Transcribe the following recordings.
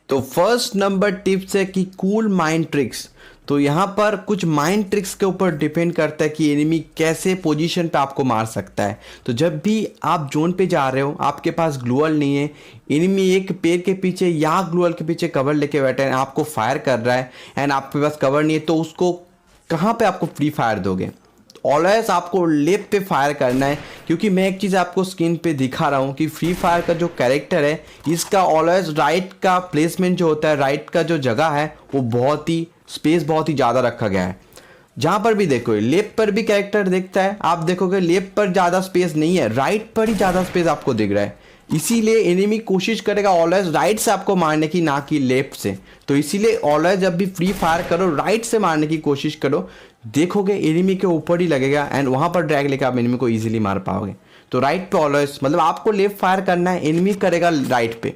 तो first number tips है कि कूल माइंड ट्रिक्स। तो यहाँ पर कुछ माइंड ट्रिक्स के ऊपर डिपेंड करता है कि एनिमी कैसे पोजीशन पे आपको मार सकता है। तो जब भी आप जोन पे जा रहे हो, आपके पास ग्लूअल नहीं है, एनिमी एक पेड़ के पीछे या ग्लूअल के पीछे कवर लेके बैठा है, आपको फायर कर रहा है एंड आपके पास कवर नहीं है, तो उसको कहाँ पे आपको फ्री फायर दोगे? ऑलवेज आपको लेफ्ट पे फायर करना है, क्योंकि मैं एक चीज़ आपको स्क्रीन पे दिखा रहा हूँ कि फ्री फायर का जो कैरेक्टर है इसका ऑलवेज राइट का प्लेसमेंट जो होता है, राइट का जो जगह है वो बहुत ही स्पेस बहुत ही ज़्यादा रखा गया है। जहाँ पर भी देखो लेफ्ट पर भी कैरेक्टर दिखता है, आप देखोगे लेफ्ट पर ज़्यादा स्पेस नहीं है, राइट पर ही ज़्यादा स्पेस आपको दिख रहा है। इसीलिए एनिमी कोशिश करेगा ऑलवेज राइट से आपको मारने की, ना कि लेफ्ट से। तो इसीलिए ऑलवेज जब भी फ्री फायर करो राइट से मारने की कोशिश करो, देखोगे एनिमी के ऊपर ही लगेगा एंड वहाँ पर ड्रैग लेकर आप एनिमी को इजीली मार पाओगे। तो राइट पे ऑलवेज, मतलब आपको लेफ्ट फायर करना है, एनिमी करेगा राइट पे।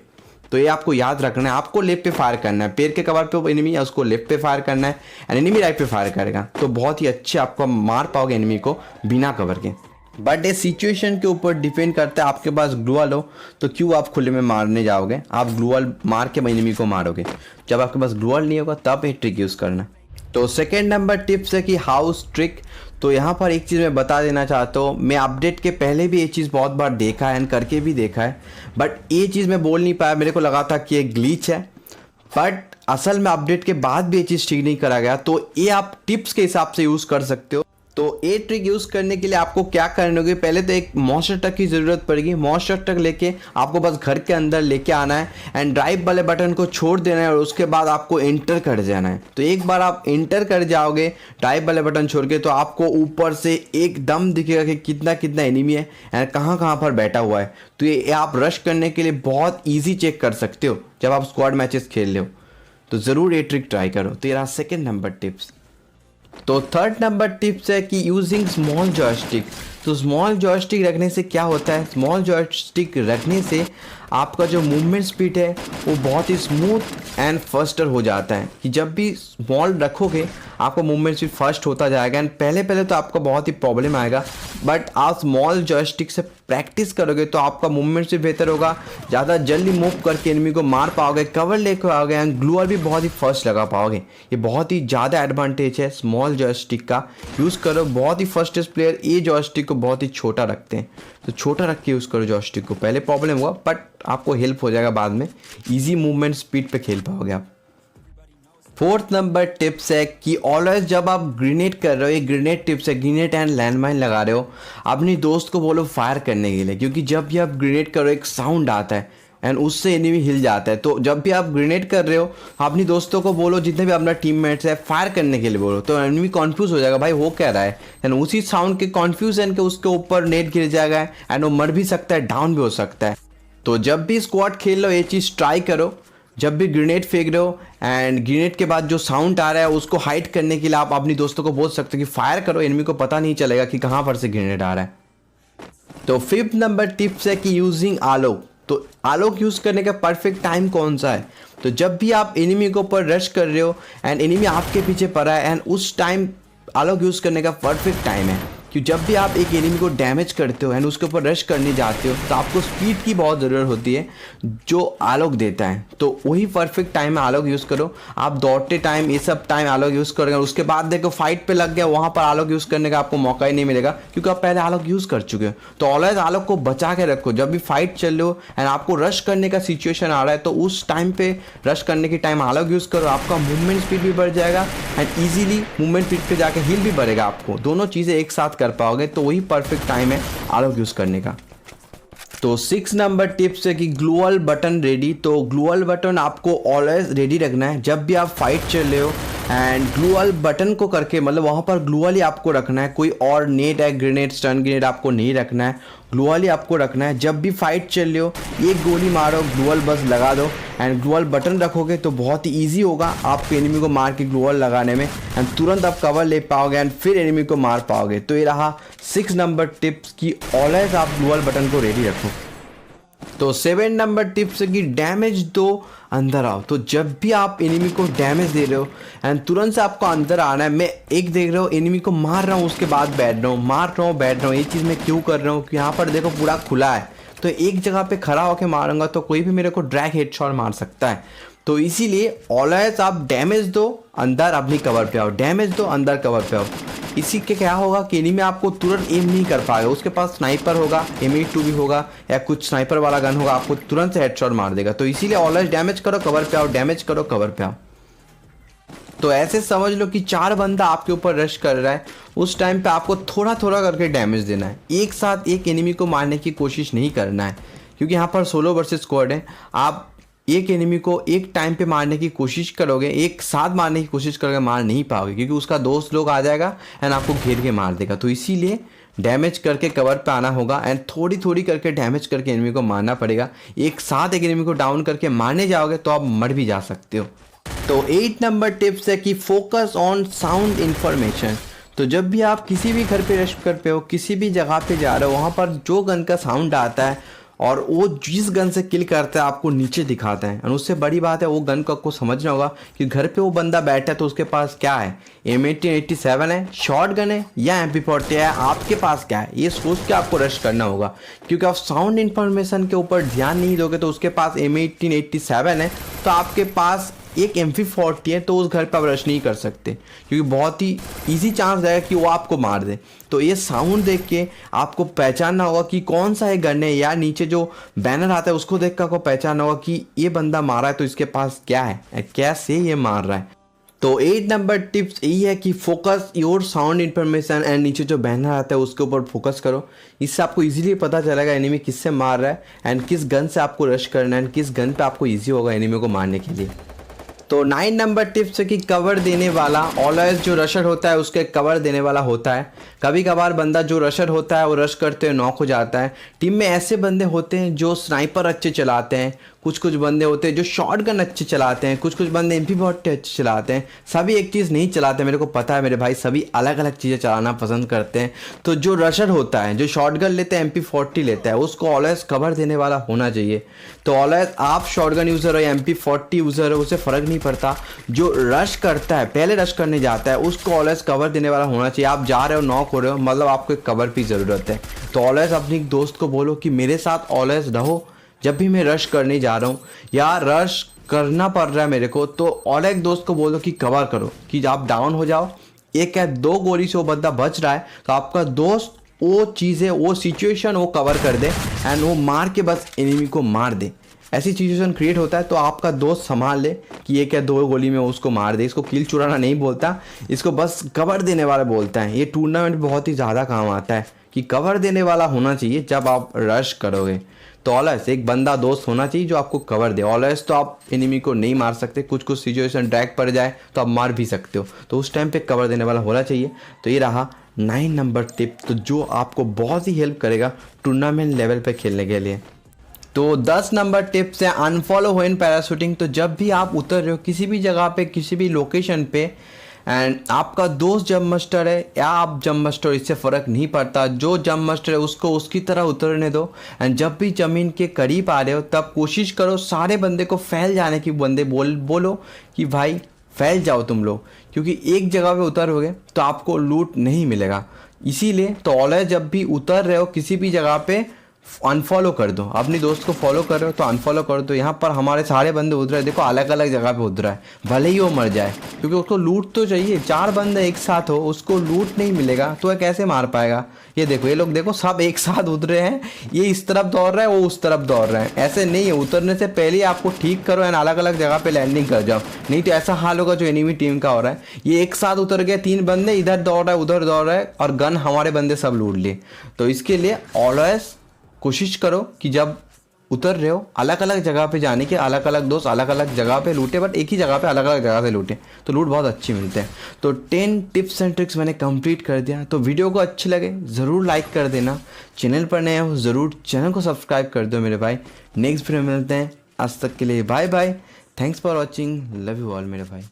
तो ये आपको याद रखना है, आपको लेफ्ट पे फायर करना है, पेड़ के कवर पे एनिमी है उसको लेफ्ट पे फायर करना है एंड एनिमी राइट पे फायर करेगा, तो बहुत ही अच्छे आपको मार पाओगे एनिमी को बिना कवर के। बट ये सिचुएशन के ऊपर डिपेंड करता है, आपके पास ग्लूअल हो तो क्यों आप खुले में मारने जाओगे, आप ग्लूअल मार के एनिमी को मारोगे। जब आपके पास ग्लूअल नहीं होगा तब ये ट्रिक यूज़ करना। तो सेकेंड नंबर टिप्स है कि हाउस ट्रिक। तो यहाँ पर एक चीज़ मैं बता देना चाहता हूँ, मैं अपडेट के पहले भी ये चीज़ बहुत बार देखा है एंड करके भी देखा है, बट ये चीज़ मैं बोल नहीं पाया, मेरे को लगा था कि ये ग्लिच है, बट असल में अपडेट के बाद भी ये चीज़ ठीक नहीं करा गया। तो ये आप टिप्स के हिसाब से यूज़ कर सकते हो। तो ये ट्रिक यूज़ करने के लिए आपको क्या करना होगी, पहले तो एक मॉन्स्टर ट्रक की ज़रूरत पड़ेगी। मॉन्स्टर ट्रक लेके आपको बस घर के अंदर लेके आना है एंड ड्राइव वाले बटन को छोड़ देना है और उसके बाद आपको एंटर कर जाना है। तो एक बार आप एंटर कर जाओगे ड्राइव वाले बटन छोड़ के, तो आपको ऊपर से एकदम दिखेगा कि कितना कितना एनिमी है एंड कहाँ कहाँ पर बैठा हुआ है। तो ये आप रश करने के लिए बहुत ईजी चेक कर सकते हो जब आप स्क्वाड मैचेस खेल रहे हो। तो ज़रूर ये ट्रिक ट्राई करो। तो ये रहा सेकेंड नंबर टिप्स। तो थर्ड नंबर टिप्स है कि यूजिंग स्मॉल जॉयस्टिक। तो स्मॉल जॉयस्टिक रखने से क्या होता है, स्मॉल जॉयस्टिक रखने से आपका जो मूवमेंट स्पीड है वो बहुत ही स्मूथ एंड फास्टर हो जाता है। कि जब भी स्मॉल रखोगे आपका मूवमेंट स्पीड फास्ट होता जाएगा एंड पहले पहले तो आपको बहुत ही प्रॉब्लम आएगा, बट आप स्मॉल जॉयस्टिक से प्रैक्टिस करोगे तो आपका मूवमेंट से बेहतर होगा, ज़्यादा जल्दी मूव करके एनिमी को मार पाओगे, कवर लेकर आओगे एंड ग्लूअर भी बहुत ही फास्ट लगा पाओगे। ये बहुत ही ज़्यादा एडवांटेज है स्मॉल जॉयस्टिक का, यूज़ करो। बहुत ही फर्स्टेस्ट प्लेयर ये जॉयस्टिक को बहुत ही छोटा रखते हैं, तो छोटा रख के यूज़ करो जॉयस्टिक को। पहले प्रॉब्लम हुआ बट आपको हेल्प हो जाएगा बाद में, ईजी मूवमेंट स्पीड पे खेल पाओगे आप। फोर्थ नंबर टिप्स है कि ऑलवेज जब आप ग्रेनेड कर रहे हो, ये ग्रेनेड टिप्स है, ग्रेनेड एंड लैंडमाइन लगा रहे हो, अपनी दोस्त को बोलो फायर करने के लिए, क्योंकि जब भी आप ग्रेनेड करो एक साउंड आता है एंड उससे एनिमी हिल जाता है। तो जब भी आप ग्रेनेड कर रहे हो अपनी दोस्तों को बोलो, जितने भी अपना टीममेट्स है फायर करने के लिए बोलो, तो एनिमी कॉन्फ्यूज हो जाएगा भाई हो क्या रहा है, एंड उसी साउंड के कॉन्फ्यूजन के उसके ऊपर नेट गिर जाएगा एंड वो मर भी सकता है, डाउन भी हो सकता है। तो जब भी स्क्वाड खेल लो ये चीज़ ट्राई करो, जब भी ग्रेनेड फेंक रहे हो एंड ग्रेनेड के बाद जो साउंड आ रहा है उसको हाइड करने के लिए आप अपनी दोस्तों को बोल सकते हो कि फायर करो, एनिमी को पता नहीं चलेगा कि कहाँ पर से ग्रेनेड आ रहा है। तो फिफ्थ नंबर टिप्स है कि यूजिंग आलोक। तो आलोक यूज़ करने का परफेक्ट टाइम कौन सा है, तो जब भी आप एनिमी के ऊपर रश कर रहे हो एंड एनिमी आपके पीछे पड़ा है एंड उस टाइम आलोक यूज़ करने का परफेक्ट टाइम है। कि जब भी आप एक एनिमी को डैमेज करते हो एंड उसके ऊपर रश करने जाते हो तो आपको स्पीड की बहुत ज़रूरत होती है जो आलोक देता है, तो वही परफेक्ट टाइम है आलोक यूज़ करो। आप दौड़ते टाइम ये सब टाइम आलोक यूज़ करोगे, उसके बाद देखो फाइट पे लग गया वहाँ पर आलोक यूज़ करने का आपको मौका ही नहीं मिलेगा, क्योंकि आप पहले आलोक यूज़ कर चुके हो। तो ऑलवेज आलोक को बचा के रखो, जब भी फाइट चल रहे हो एंड आपको रश करने का सिचुएशन आ रहा है तो उस टाइम पे रश करने के टाइम आलोक यूज़ करो, आपका मूवमेंट स्पीड भी बढ़ जाएगा एंड ईजिली मूवमेंट स्पीड पे जाके हील भी बढ़ेगा, आपको दोनों चीज़ें एक साथ कर पाओगे। तो वही परफेक्ट टाइम है आलोक यूज़ करने का। तो 6 नंबर टिप्स है कि ग्लूअल बटन रेडी। तो ग्लूअल बटन आपको ऑलवेज रेडी रखना है जब भी आप फाइट चल रहे हो एंड ग्लूअल बटन को करके, मतलब वहाँ पर ग्लूअल ही आपको रखना है, कोई और नेट है ग्रेनेड स्टन ग्रेनेड आपको नहीं रखना है, ग्लूअल ही आपको रखना है। जब भी फाइट चल रहे हो एक गोली मारो ग्लूअल बस लगा दो एंड ग्लूअल बटन रखोगे तो बहुत ही ईजी होगा आपको एनिमी को मार के ग्लूअल लगाने में एंड तुरंत आप कवर ले पाओगे एंड फिर एनिमी को मार पाओगे। तो ये रहा 6 नंबर टिप्स की ऑलवेज आप ग्लूअल बटन को रेडी रखो। तो 7 नंबर टिप्स है कि डैमेज दो अंदर आओ। तो जब भी आप एनिमी को डैमेज दे रहे हो एंड तुरंत से आपको अंदर आना है, मैं एक देख रहा हूँ एनिमी को मार रहा हूँ उसके बाद बैठ रहा हूँ, मार रहा हूँ बैठ रहा हूँ, ये चीज़ मैं क्यों कर रहा हूँ कि यहाँ पर देखो पूरा खुला है तो एक जगह पे खड़ा होकर मारूंगा तो कोई भी मेरे को डायरेक्ट हेडशॉट मार सकता है। तो इसीलिए ऑलवेज आप डैमेज दो, अंदर अपनी कवर पे आओ, डैमेज दो, अंदर कवर पे आओ। इसी के क्या होगा कि एनिमी आपको तुरंत एम नहीं कर पाएगा, उसके पास स्नाइपर होगा, M82 भी होगा या कुछ स्नाइपर वाला गन होगा, आपको तुरंत से हेडशॉट मार देगा। तो इसीलिए ऑलवेज डैमेज करो, कवर पे आओ, डैमेज करो, कवर पे आओ। तो ऐसे समझ लो कि 4 बंदा आपके ऊपर रश कर रहा है, उस टाइम पे आपको थोड़ा थोड़ा करके डैमेज देना है। एक साथ एक एनिमी को मारने की कोशिश नहीं करना है, क्योंकि यहाँ पर सोलो वर्सेस स्क्वाड है। आप एक एनिमी को एक टाइम पे मारने की कोशिश करोगे, एक साथ मारने की कोशिश करोगे, मार नहीं पाओगे, क्योंकि उसका दोस्त लोग आ जाएगा एंड आपको घेर के मार देगा। तो इसीलिए डैमेज करके कवर पे आना होगा एंड थोड़ी थोड़ी करके डैमेज करके एनिमी को मारना पड़ेगा। एक साथ एक एनिमी को डाउन करके मारने जाओगे तो आप मर भी जा सकते हो। तो 8 नंबर टिप्स है कि फोकस ऑन साउंड इन्फॉर्मेशन। तो जब भी आप किसी भी घर पे रश करते हो, किसी भी जगह पे जा रहे हो, वहाँ पर जो गन का साउंड आता है और वो जिस गन से किल करता है आपको नीचे दिखाता है। और उससे बड़ी बात है वो गन को आपको समझना होगा कि घर पे वो बंदा बैठा है तो उसके पास क्या है, M1887 है, शॉर्ट गन है या MP40 है, आपके पास क्या है, ये सोच के आपको रश करना होगा। क्योंकि आप साउंड इन्फॉर्मेशन के ऊपर ध्यान नहीं दोगे तो उसके पास M1887 है तो आपके पास एक MP40 है, तो उस घर पर आप रश नहीं कर सकते, क्योंकि बहुत ही इजी चांस है कि वो आपको मार दे। तो ये साउंड देख के आपको पहचानना होगा कि कौन सा है गन है, या नीचे जो बैनर आता है उसको देख कर आपको पहचानना होगा कि ये बंदा मारा है तो इसके पास क्या है, कैसे ये मार रहा है। तो 8 नंबर टिप्स यही है कि focus your sound information and नीचे जो बैनर आता है उसके ऊपर फोकस करो। इससे आपको इजीली पता चलेगा एनिमी किससे मार रहा है एंड किस गन से आपको रश करना है एंड किस गन पे आपको इजी होगा एनिमी को मारने के लिए। तो 9 नंबर टिप्स है कि कवर देने वाला, ऑलवेज जो रशर होता है उसके कवर देने वाला होता है। कभी कभार बंदा जो रशर होता है वो रश करते हुए नॉक हो जाता है। टीम में ऐसे बंदे होते हैं जो स्नाइपर अच्छे चलाते हैं, कुछ बंदे होते हैं जो शॉर्ट गन अच्छे चलाते हैं, कुछ बंदे MP40 अच्छे चलाते हैं। सभी एक चीज़ नहीं चलाते, मेरे को पता है मेरे भाई, सभी अलग अलग चीज़ें चलाना पसंद करते हैं। तो जो रशर होता है, जो शॉर्ट गन लेते हैं, MP40 लेता है, उसको ऑलवेज कवर देने वाला होना चाहिए। तो ऑलवेज आप शॉर्ट गन यूज़र हो या MP40 यूज़र हो, उससे फ़र्क नहीं पड़ता। जो रश करता है, पहले रश करने जाता है, उसको ऑलवेज कवर देने वाला होना चाहिए। आप जा रहे हो, नॉक हो रहे हो, मतलब आपको एक कवर की ज़रूरत है। तो ऑलवेज अपने दोस्त को बोलो कि मेरे साथ ऑलवेज रहो, जब भी मैं रश करने जा रहा हूँ या रश करना पड़ रहा है मेरे को, तो और एक दोस्त को बोलो कि कवर करो, कि आप डाउन हो जाओ, एक या 2 गोली से वो बंदा बच रहा है तो आपका दोस्त वो चीज़ें, वो सिचुएशन वो कवर कर दे एंड वो मार के बस एनिमी को मार दे। ऐसी सिचुएशन क्रिएट होता है तो आपका दोस्त संभाल ले कि एक या 2 गोली में उसको मार दे। इसको किल चुराना नहीं बोलता, इसको बस कवर देने वाला बोलता है। ये टूर्नामेंट में बहुत ही ज़्यादा काम आता है कि कवर देने वाला होना चाहिए जब आप रश करोगे। तो ऑलवेज एक बंदा दोस्त होना चाहिए जो आपको कवर दे। ऑलवेज तो आप एनिमी को नहीं मार सकते, कुछ सिचुएशन ड्रैग पड़ जाए तो आप मार भी सकते हो, तो उस टाइम पे कवर देने वाला होना चाहिए। तो ये रहा 9 नंबर टिप, तो जो आपको बहुत ही हेल्प करेगा टूर्नामेंट लेवल पे खेलने के लिए। तो 10 नंबर टिप्स है अनफॉलो व्हेन पैराशूटिंग। तो जब भी आप उतर रहे हो किसी भी जगह पे, किसी भी लोकेशन पे, एंड आपका दोस्त जंप मास्टर है या आप जंप मास्टर, इससे फ़र्क नहीं पड़ता। जो जंप मास्टर है उसको उसकी तरह उतरने दो एंड जब भी ज़मीन के करीब आ रहे हो तब कोशिश करो सारे बंदे को फैल जाने की, बंदे बोलो कि भाई फैल जाओ तुम लोग, क्योंकि एक जगह पे उतरोगे तो आपको लूट नहीं मिलेगा। इसीलिए तो ऑलवेज जब भी उतर रहे हो किसी भी जगह पे अनफॉलो कर दो। अपनी दोस्त को फॉलो कर रहे हो तो अनफॉलो कर दो। यहाँ पर हमारे सारे बंदे उतर रहे हैं, देखो अलग अलग जगह पे उतरा है, भले ही वो मर जाए, क्योंकि उसको लूट तो चाहिए। 4 बंदे एक साथ हो, उसको लूट नहीं मिलेगा तो वह कैसे मार पाएगा। ये देखो, ये लोग देखो सब एक साथ उतरे हैं, ये इस तरफ दौड़ रहा है, वो उस तरफ दौड़ रहे हैं। ऐसे नहीं है, उतरने से पहले आपको ठीक करो एंड अलग अलग जगह पे लैंडिंग कर जाओ, नहीं तो ऐसा हाल होगा जो एनिमी टीम का हो रहा है। ये एक साथ उतर गए, 3 बंदे, इधर दौड़ रहा है, उधर दौड़ रहा है और गन हमारे बंदे सब लूट लिए। तो इसके लिए ऑलवेज कोशिश करो कि जब उतर रहे हो अलग अलग जगह पे जाने के, अलग अलग दोस्त अलग अलग जगह पे लूटे, बट एक ही जगह पे अलग अलग जगह से लूटे तो लूट बहुत अच्छी मिलते हैं। तो 10 टिप्स एंड ट्रिक्स मैंने कंप्लीट कर दिया। तो वीडियो को अच्छी लगे ज़रूर लाइक कर देना, चैनल पर नए हो ज़रूर चैनल को सब्सक्राइब कर दो मेरे भाई। नेक्स्ट वीडियो में मिलते हैं, आज तक के लिए bye bye, thanks for watching, love you all मेरे भाई।